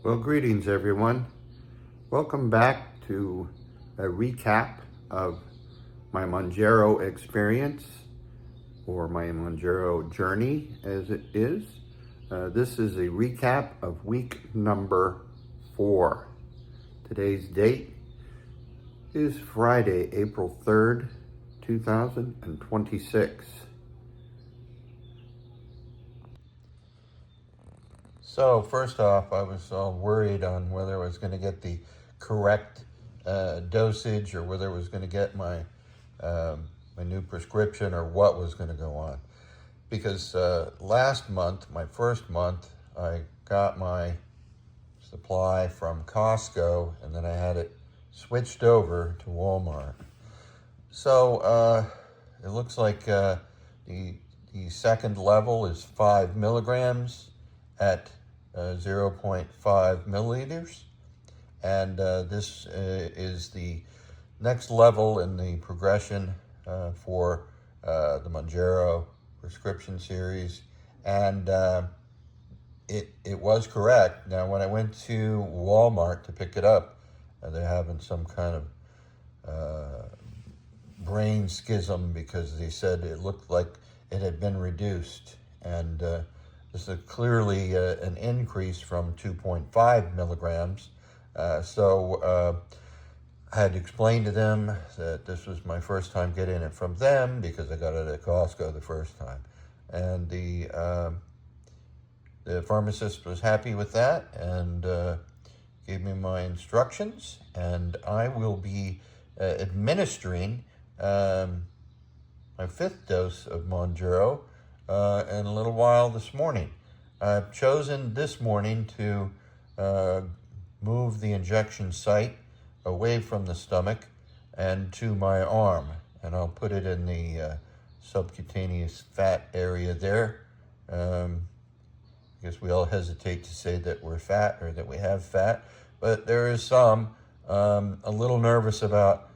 Well, greetings everyone. Welcome back to a recap of my Mounjaro experience, or my Mounjaro journey as it is. This is a recap of week number 4. Today's date is Friday, April 3rd, 2026. So first off, I was all worried on whether I was going to get the correct dosage, or whether I was going to get my my new prescription, or what was going to go on. Because last month, my first month, I got my supply from Costco, and then I had it switched over to Walmart. So it looks like the second level is 5 milligrams at 0.5 milliliters, and this is the next level in the progression for the Mounjaro prescription series, and it was correct. Now, when I went to Walmart to pick it up, they're having some kind of brain schism, because they said it looked like it had been reduced, and this is clearly an increase from 2.5 milligrams. So I had to explain to them that this was my first time getting it from them, because I got it at Costco the first time. And the pharmacist was happy with that, and gave me my instructions, and I will be administering my 5th dose of Mounjaro in a little while this morning. I've chosen this morning to move the injection site away from the stomach and to my arm, and I'll put it in the subcutaneous fat area there. I guess we all hesitate to say that we're fat, or that we have fat, but there is some. A little nervous about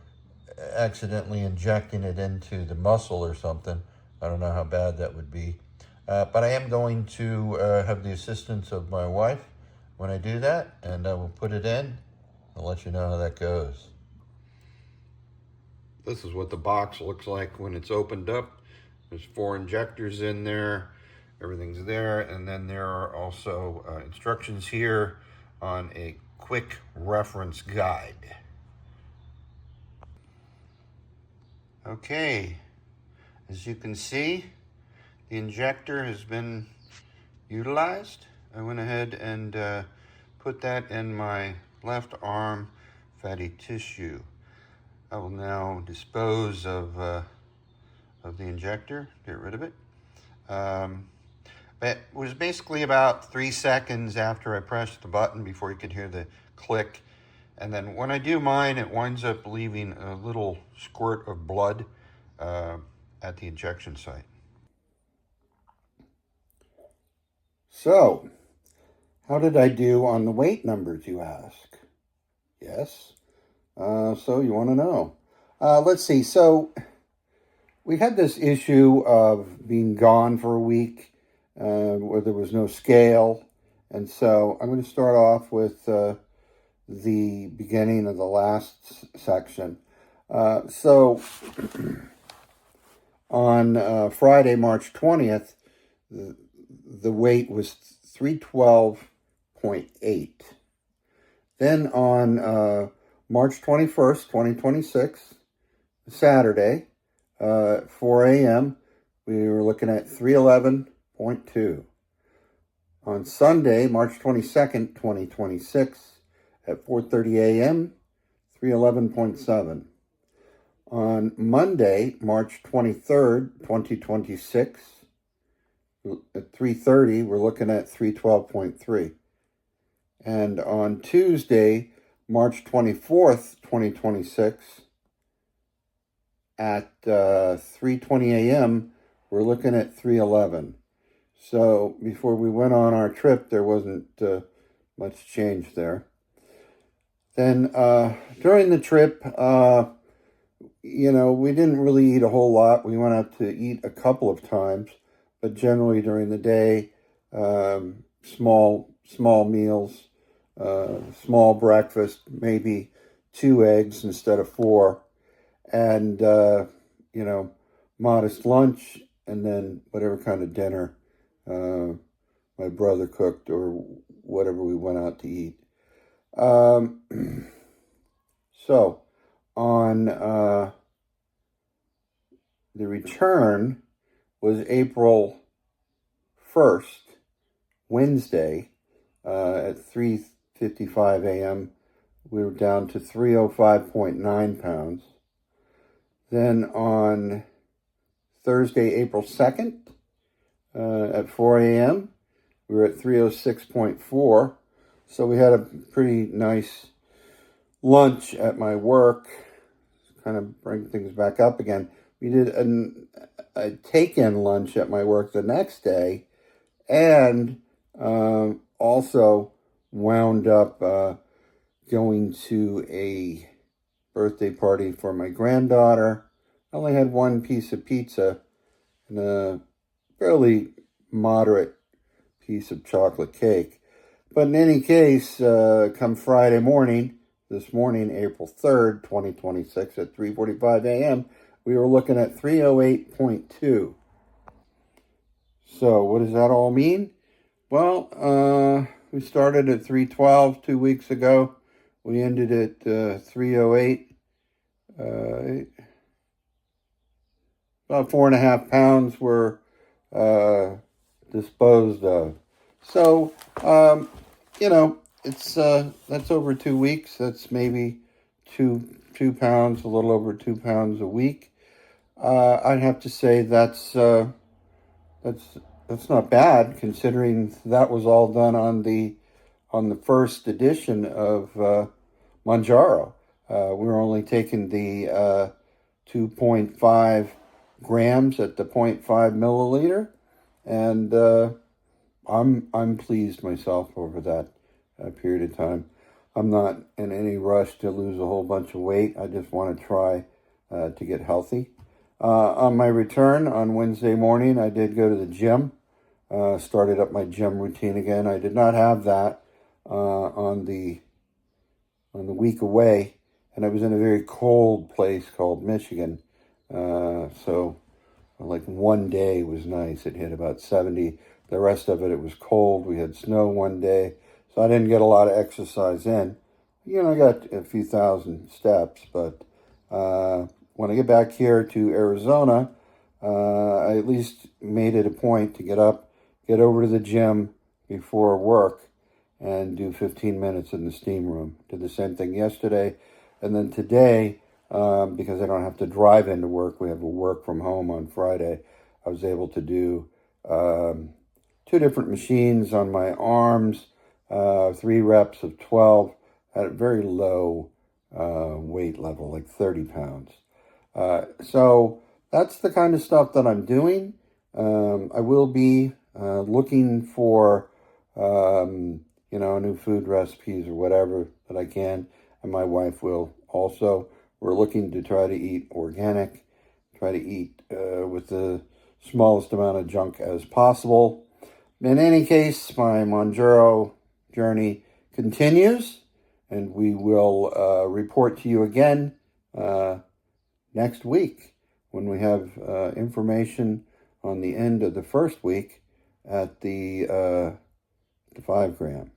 accidentally injecting it into the muscle or something. I don't know how bad that would be. But I am going to have the assistance of my wife when I do that, and I will put it in. I'll let you know how that goes. This is what the box looks like when it's opened up. There's 4 injectors in there. Everything's there. And then there are also instructions here on a quick reference guide. Okay, as you can see, the injector has been utilized. I went ahead and put that in my left arm fatty tissue. I will now dispose of the injector, get rid of it. It was basically about 3 seconds after I pressed the button before you could hear the click. And then when I do mine, it winds up leaving a little squirt of blood at the injection site. So, how did I do on the weight numbers, you ask? Yes. So you want to know. Let's see. So we had this issue of being gone for a week where there was no scale. And so I'm going to start off with the beginning of the last section. So on Friday, March 20th, the weight was 312.8. Then on March 21st, 2026, Saturday, 4 a.m., we were looking at 311.2. On Sunday, March 22nd, 2026, at 4:30 a.m., 311.7. On Monday, March 23rd, 2026, at 3:30, we're looking at 312.3. And on Tuesday, March 24th, 2026, at 3:20 a.m., we're looking at 311. So before we went on our trip, there wasn't much change there. Then during the trip, we didn't really eat a whole lot. We went out to eat a couple of times, but generally during the day, small meals. small breakfast, maybe 2 eggs instead of 4, and, modest lunch, and then whatever kind of dinner my brother cooked or whatever we went out to eat. So, on the return was April 1st, Wednesday, at 3:55 a.m. We were down to 305.9 pounds. Then on Thursday, April 2nd, at 4 a.m., we were at 306.4. So we had a pretty nice lunch at my work, kind of bring things back up again. We did a take-in lunch at my work the next day, and also wound up going to a birthday party for my granddaughter. I only had one piece of pizza and a fairly moderate piece of chocolate cake. But in any case, come Friday morning, this morning, April 3rd, 2026, at 3:45 a.m., we were looking at 308.2. So what does that all mean? Well, we started at 312 2 weeks ago. We ended at 308. About 4.5 pounds were disposed of. So, it's that's over 2 weeks. That's maybe two pounds, a little over 2 pounds a week. I'd have to say that's not bad, considering that was all done on the first edition of Mounjaro. We were only taking the 2.5 grams at the 0.5 milliliter, and I'm pleased myself over that period of time. I'm not in any rush to lose a whole bunch of weight. I just want to try to get healthy. On my return on Wednesday morning, I did go to the gym. Started up my gym routine again. I did not have that on the week away, and I was in a very cold place called Michigan. So like one day was nice. It hit about 70. The rest of it was cold. We had snow one day, so I didn't get a lot of exercise in. I got a few thousand steps, but when I get back here to Arizona, I at least made it a point to get over to the gym before work and do 15 minutes in the steam room. Did the same thing yesterday. And then today, because I don't have to drive into work, we have a work from home on Friday, I was able to do 2 different machines on my arms, 3 reps of 12 at a very low weight level, like 30 pounds. So that's the kind of stuff that I'm doing. I will be looking for, new food recipes or whatever that I can, and my wife will also. We're looking to try to eat organic, try to eat with the smallest amount of junk as possible. In any case, my Mounjaro journey continues, and we will report to you again next week when we have information on the end of the first week at the 5 gram.